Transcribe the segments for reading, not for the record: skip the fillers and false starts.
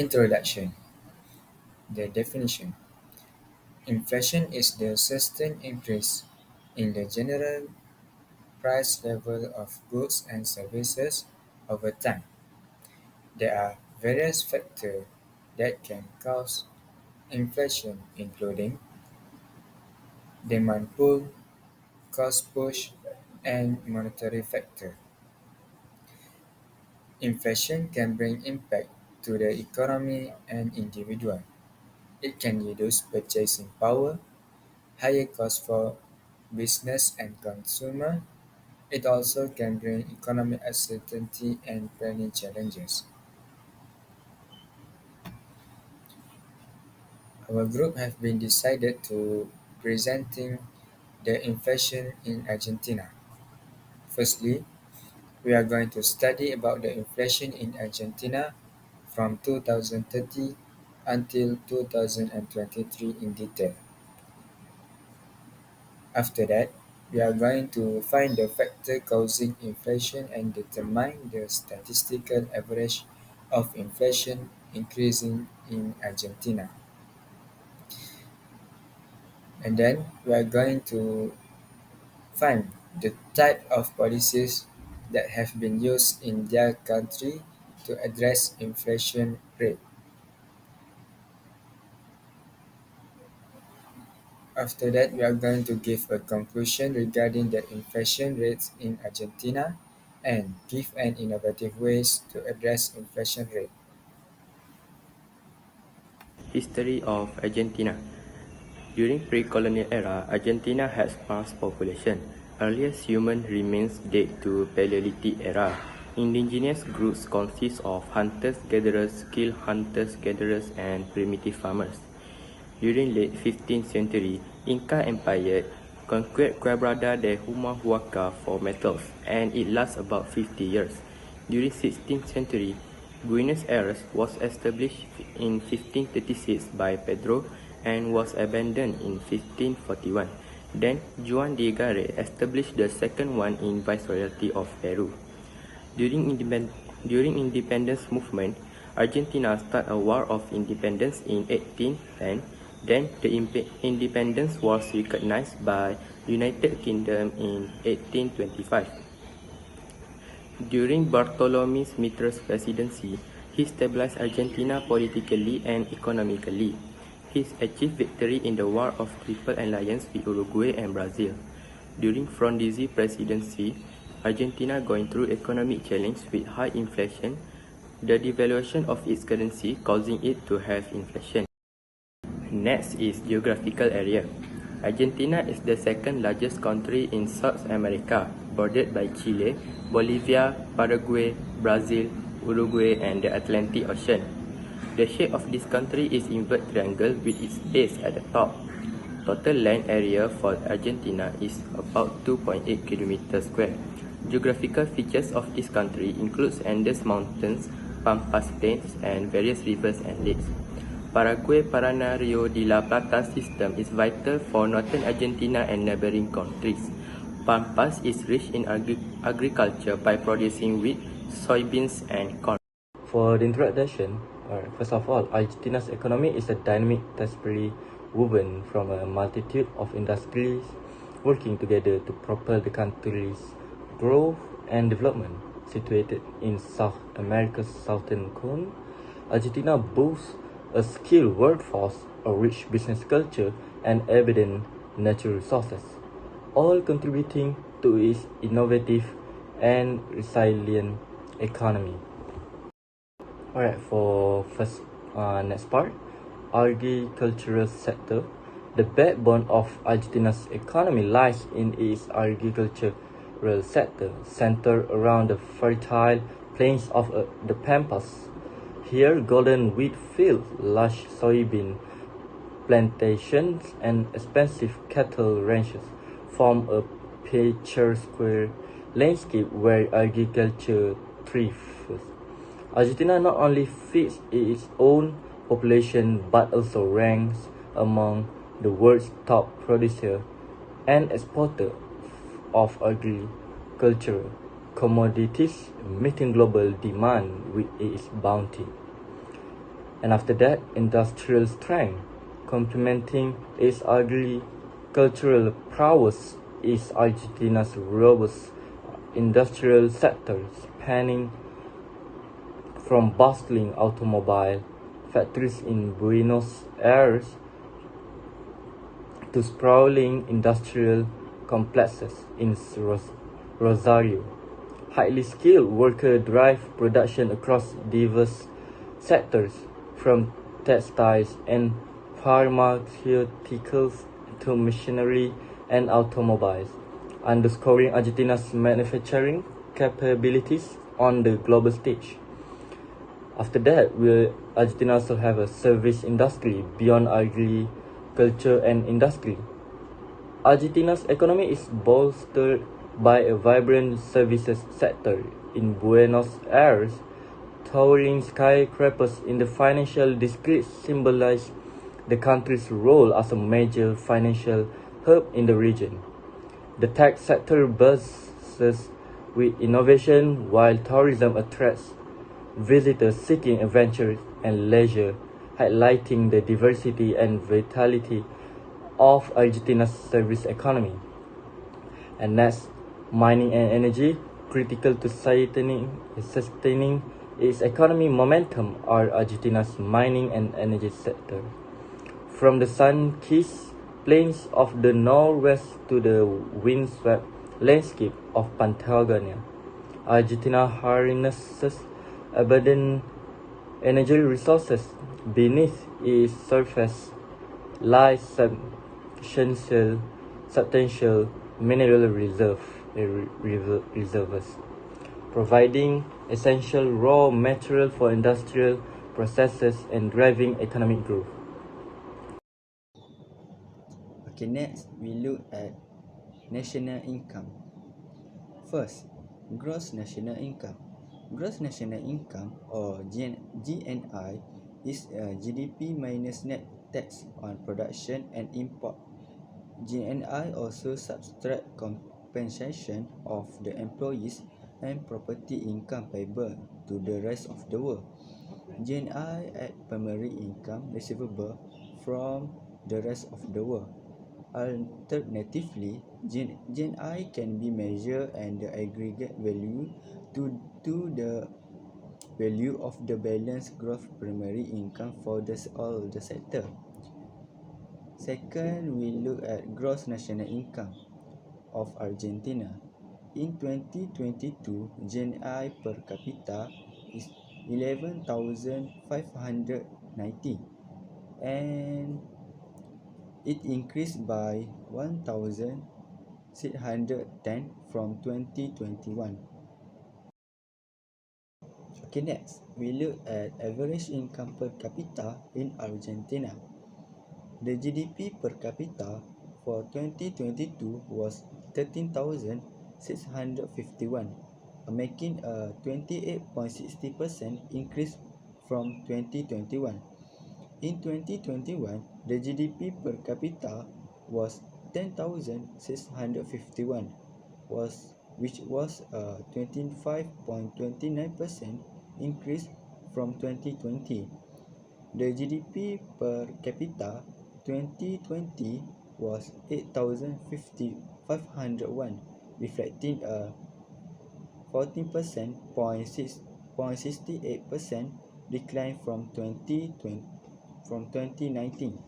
Introduction. The definition. Inflation is the sustained increase in the general price level of goods and services over time. There are various factors that can cause inflation, including demand pull, cost push, and monetary factor. Inflation can bring impact to the economy and individual. It can reduce purchasing power, higher costs for business and consumer. It also can bring economic uncertainty and planning challenges. Our group have been decided to presenting the inflation in Argentina. Firstly, we are going to study about the inflation in Argentina from 2030 until 2023 in detail. After that, we are going to find the factor causing inflation and determine the statistical average of inflation increasing in Argentina. And then we are going to find the type of policies that have been used in their country to address inflation rate. After that, we are going to give a conclusion regarding the inflation rates in Argentina and give an innovative ways to address inflation rate. History of Argentina. During pre-colonial era, Argentina had sparse population. Earliest human remains date to Paleolithic era. Indigenous groups consist of hunters-gatherers, skilled hunters-gatherers, and primitive farmers. During late 15th century, Inca Empire conquered Quebrada de Humahuaca for metals, and it lasts about 50 years. During 16th century, Buenos Aires was established in 1536 by Pedro and was abandoned in 1541. Then Juan de Garay established the second one in Viceroyalty of Peru. During independence movement, Argentina started a war of independence in 1810. Then the independence was recognized by United Kingdom in 1825. During Bartolomé Mitr's presidency, he stabilized Argentina politically and economically. He achieved victory in the War of Triple Alliance with Uruguay and Brazil. During Frondizi presidency, Argentina going through economic challenge with high inflation, the devaluation of its currency causing it to have inflation. Next is geographical area. Argentina is the second largest country in South America, bordered by Chile, Bolivia, Paraguay, Brazil, Uruguay, and the Atlantic Ocean. The shape of this country is inverted triangle with its base at the top. Total land area for Argentina is about 2.8 km square. Geographical features of this country includes Andes Mountains, Pampas Plains, and various rivers and lakes. Paraguay-Paraná-Rio de la Plata system is vital for northern Argentina and neighboring countries. Pampas is rich in agriculture by producing wheat, soybeans, and corn. For the introduction, first of all, Argentina's economy is a dynamic tapestry woven from a multitude of industries working together to propel the country's growth and development. Situated in South America's southern cone, Argentina boasts a skilled workforce, a rich business culture, and abundant natural resources, all contributing to its innovative and resilient economy. Alright, for next part, agricultural sector. The backbone of Argentina's economy lies in its agricultural sector, centered around the fertile plains of the Pampas. Here, golden wheat fields, lush soybean plantations, and expansive cattle ranches form a picturesque landscape where agriculture thrives. Argentina not only feeds its own population but also ranks among the world's top producer and exporter of agricultural commodities, meeting global demand with its bounty. And after that, industrial strength. Complementing its agricultural prowess is Argentina's robust industrial sector, spanning from bustling automobile factories in Buenos Aires to sprawling industrial complexes in Rosario. Highly skilled workers drive production across diverse sectors, from textiles and pharmaceuticals to machinery and automobiles, underscoring Argentina's manufacturing capabilities on the global stage. After that, will Argentina also have a service industry beyond agriculture and industry? Argentina's economy is bolstered by a vibrant services sector. In Buenos Aires, towering skyscrapers in the financial district symbolize the country's role as a major financial hub in the region. The tech sector buzzes with innovation, while tourism attracts visitors seeking adventure and leisure, highlighting the diversity and vitality of Argentina's service economy. And next, mining and energy, critical to sustaining its economic momentum, are Argentina's mining and energy sector. From the sun-kissed plains of the northwest to the windswept landscape of Patagonia, Argentina harnesses abundant energy resources. Beneath its surface lies substantial mineral reserves, providing essential raw material for industrial processes and driving economic growth. Okay, next we look at national income. First, gross national income. Gross national income, or GNI, is GDP minus net tax on production and import. GNI also subtract compensation of the employees and property income payable to the rest of the world. GNI add primary income receivable from the rest of the world. Alternatively, GNI can be measured and the aggregate value to the value of the balanced gross primary income for all the sector. Second, we look at gross national income of Argentina. In 2022, GNI per capita is 11,590, and it increased by 1,610 from 2021. Okay, next, we look at average income per capita in Argentina. The GDP per capita for 2022 was 13,651, making a 28.60% increase from 2021. In 2021, the GDP per capita was 10,651, which was a 25.29% increase from 2020. The GDP per capita 2020 was 8,501, reflecting a 14.68% decline from 2019.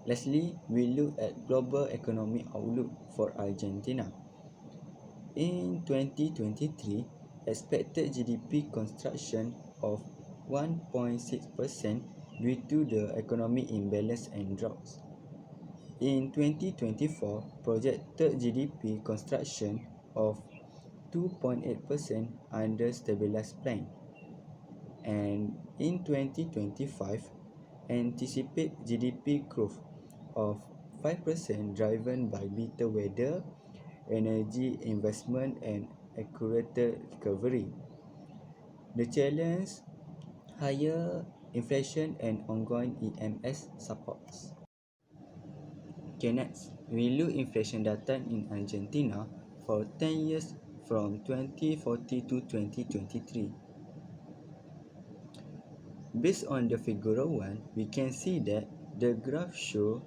Lastly, we look at global economic outlook for Argentina. In 2023, expected GDP contraction of 1.6% due to the economic imbalance and droughts. In 2024, projected GDP contraction of 2.8% under stabilized plan. And in 2025, anticipate GDP growth of 5% driven by better weather, energy investment and accurate recovery. The challenge: higher inflation and ongoing EMS supports. Okay, next, we look inflation data in Argentina for 10 years from 2040 to 2023. Based on the figure 1, we can see that the graph shows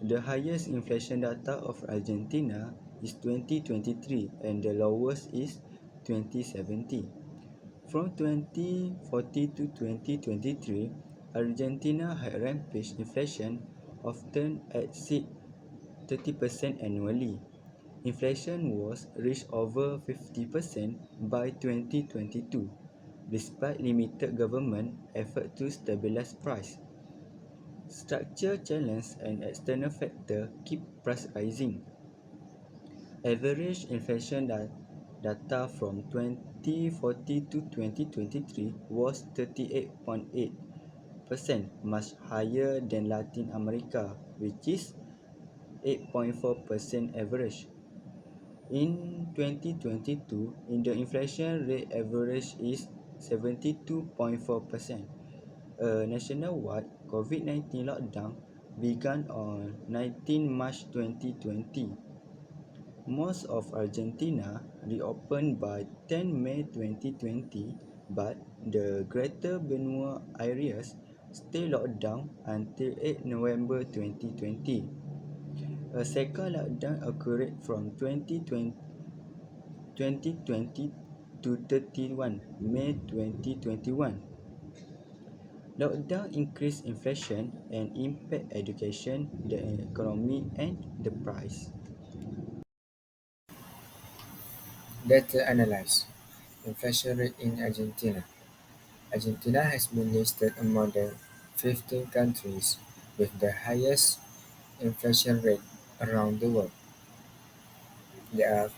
the highest inflation data of Argentina is 2023 and the lowest is 2070. From 2040 to 2023, Argentina had rampage inflation, often exceed 30% annually. Inflation was reached over 50% by 2022, despite limited government effort to stabilize price. Structural challenge and external factors keep price rising. Average inflation data from 2040 to 2023 was 38.8%, much higher than Latin America, which is 8.4% average. In 2022, the inflation rate average is 72.4%. A nationwide COVID-19 lockdown began on 19 March 2020. Most of Argentina reopened by 10 May 2020, but the Greater Benua areas stay locked down until 8 November 2020. A second lockdown occurred from 2020 to 31 May 2021. Lockdown increased inflation and impact education, the economy, and the price. Data analyze inflation rate in Argentina. Argentina has been listed among the 15 countries with the highest inflation rate around the world. There are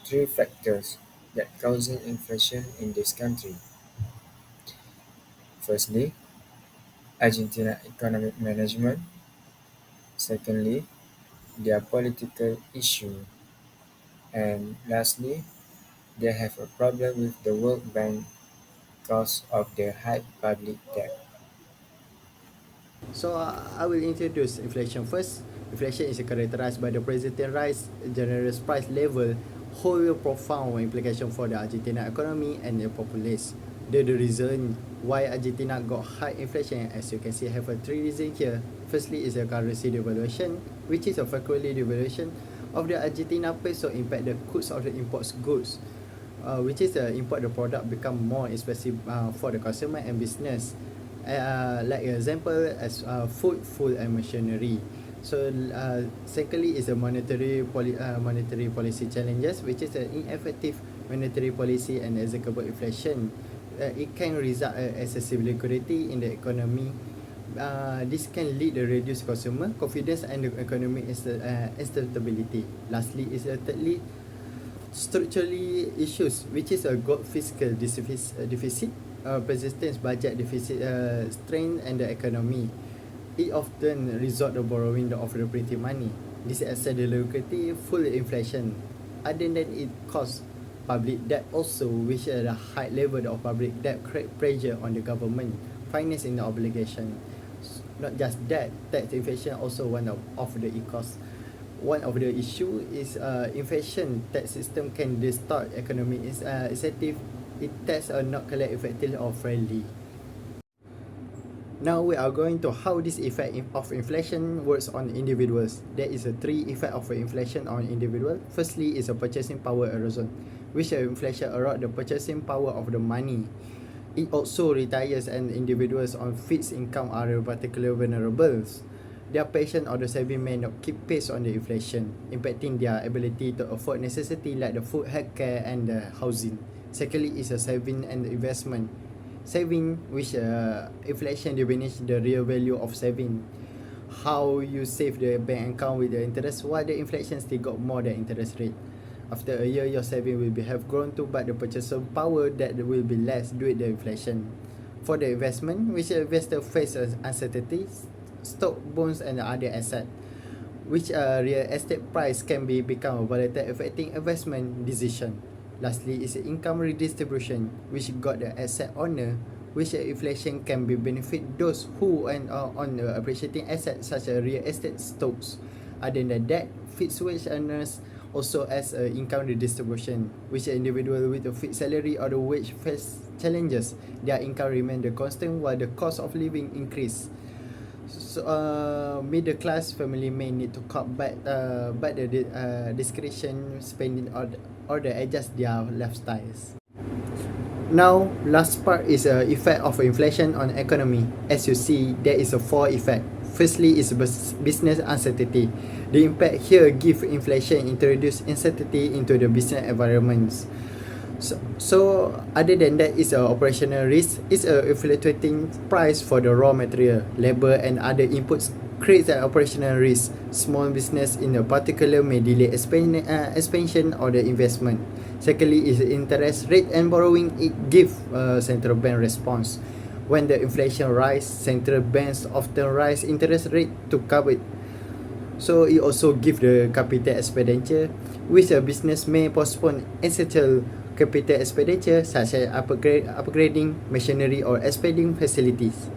three factors that causing inflation in this country. Firstly, Argentina economic management. Secondly, their political issue. And lastly, they have a problem with the World Bank because of their high public debt. So I will introduce inflation first. Inflation is characterized by the persistent rise in generous price level, whole profound implication for the Argentina economy and the populace. The reason why Argentina got high inflation, as you can see, have a three reasons here. Firstly is the currency devaluation, which is a frequently devaluation of the Argentina peso impact the cost of the imports goods, which is the import the product become more expensive for the consumer and business. Like example as food, food and machinery. So secondly is the monetary policy challenges, which is an ineffective monetary policy and executable inflation. It can result in excessive liquidity in the economy. This can lead to reduced consumer confidence and the economic instability. Lastly is thirdly structurally issues, which is a gold fiscal deficit, persistence budget deficit, strain and the economy. It often resort to borrowing of the printing money. This accelerates the liquidity, full inflation. Other than it cause public debt also, which at a high level of public debt create pressure on the government financing the obligation. Not just that, tax inflation also one of the cause. One of the issue is inflation tax system can distort economic incentive. It tax are not collect effective or friendly. Now we are going to how this effect of inflation works on individuals. There is a three effect of inflation on individual. Firstly is a purchasing power erosion, which inflation erode the purchasing power of the money. It also retires and individuals on fixed income are particularly vulnerable. Their pension or the saving may not keep pace on the inflation, impacting their ability to afford necessity like the food, healthcare, and the housing. Secondly is a saving and investment. Saving, which inflation diminish the real value of saving. How you save the bank account with the interest, while the inflation still got more than interest rate. After a year, your saving will have grown to, but the purchasing power that will be less due to the inflation. For the investment, which investor face uncertainties, stock, bonds, and other asset, which real estate price can be become volatile, affecting investment decision. Lastly is income redistribution, which got the asset owner, which inflation can be benefit those who and on appreciating assets such as real estate stocks. Other than that, fixed wage earners also as income redistribution, which individual with a fixed salary or the wage face challenges. Their income remained constant while the cost of living increased. So, middle class family may need to cut back, but the discretion spending or the adjust their lifestyles. Now, last part is a effect of inflation on economy. As you see, there is a four effect. Firstly is business uncertainty. The impact here give inflation introduce uncertainty into the business environments. So other than that is a operational risk. It's a fluctuating price for the raw material, labor and other inputs creates an operational risk. Small business in a particular may delay expansion or the investment. Secondly is interest rate and borrowing. It give central bank response. When the inflation rise, central banks often rise interest rate to cover it. So it also give the capital expenditure, which a business may postpone essential capital expenditure such as upgrading machinery or expanding facilities.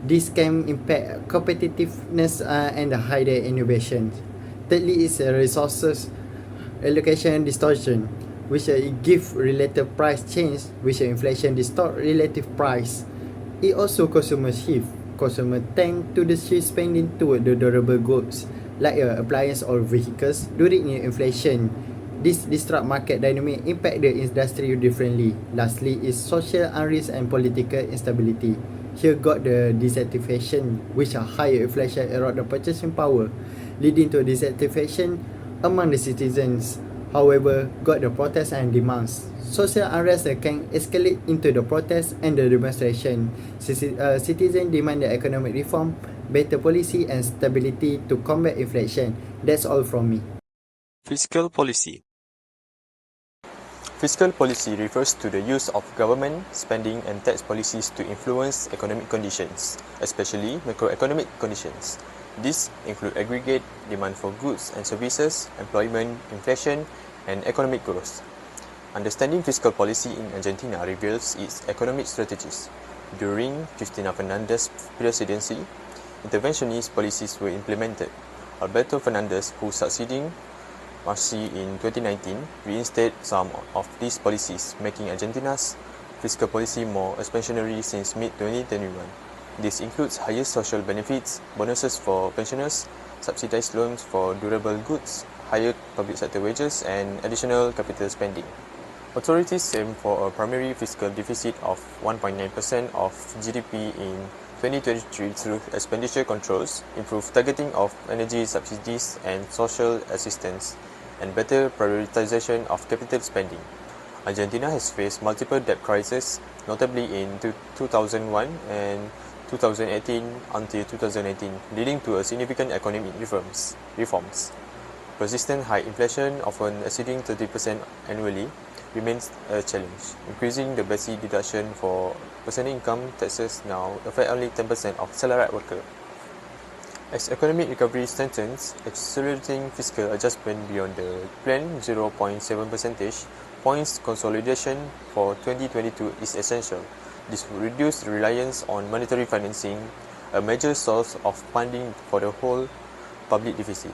This can impact competitiveness and higher innovation. Thirdly is resources allocation distortion, which it give relative price change, which inflation distort relative price. It also consumer shift. Consumer tend to the shift spending toward the durable goods like appliance or vehicles during inflation. This disrupt market dynamic impact the industry differently. Lastly is social unrest and political instability. Here got the dissatisfaction, which are higher inflation erode the purchasing power, leading to dissatisfaction among the citizens. However, got the protests and demands. Social unrest can escalate into the protests and the demonstration. Citizens demand the economic reform, better policy and stability to combat inflation. That's all from me. Fiscal policy. Fiscal policy refers to the use of government spending and tax policies to influence economic conditions, especially macroeconomic conditions. These include aggregate demand for goods and services, employment, inflation, and economic growth. Understanding fiscal policy in Argentina reveals its economic strategies. During Cristina Fernandez's presidency, interventionist policies were implemented. Alberto Fernandez, who succeeding Marci in 2019, reinstated some of these policies, making Argentina's fiscal policy more expansionary since mid-2021. This includes higher social benefits, bonuses for pensioners, subsidized loans for durable goods, higher public sector wages, and additional capital spending. Authorities aim for a primary fiscal deficit of 1.9% of GDP in 2023 through expenditure controls, improved targeting of energy subsidies and social assistance, and better prioritization of capital spending. Argentina has faced multiple debt crises, notably in 2001 and 2018 until 2018, leading to a significant economic reforms. Persistent high inflation, often exceeding 30% annually, remains a challenge. Increasing the basic deduction for personal income taxes now affect only 10% of salaried workers. As economic recovery strengthens, accelerating fiscal adjustment beyond the planned 0.7 percentage points consolidation for 2022 is essential. This will reduce reliance on monetary financing, a major source of funding for the whole public deficit.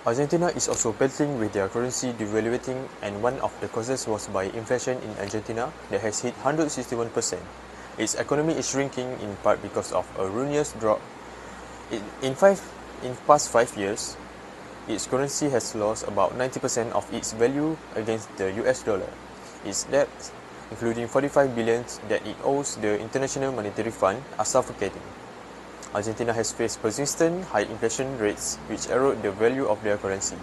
Argentina is also battling with their currency devaluating, and one of the causes was by inflation in Argentina that has hit 161%. Its economy is shrinking in part because of a ruinous drop. In past 5 years, its currency has lost about 90% of its value against the US dollar. Its debts, including 45 billion that it owes the International Monetary Fund, are suffocating. Argentina has faced persistent high inflation rates which erode the value of their currency.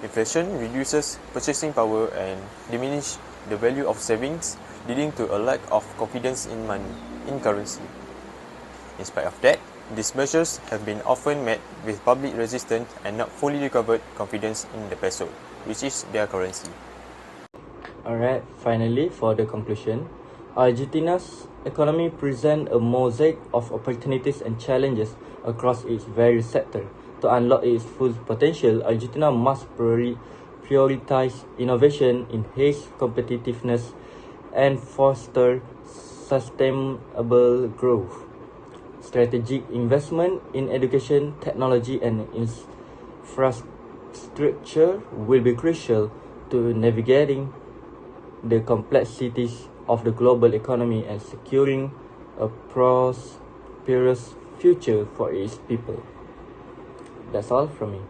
Inflation reduces purchasing power and diminishes the value of savings, leading to a lack of confidence in currency. In spite of that, these measures have been often met with public resistance and not fully recovered confidence in the peso, which is their currency. Alright, finally for the conclusion, Argentina's economy presents a mosaic of opportunities and challenges across its various sectors. To unlock its full potential, Argentina must prioritize innovation, enhance competitiveness, and foster sustainable growth. Strategic investment in education, technology, and infrastructure will be crucial to navigating the complexities of the global economy and securing a prosperous future for its people. That's all from me.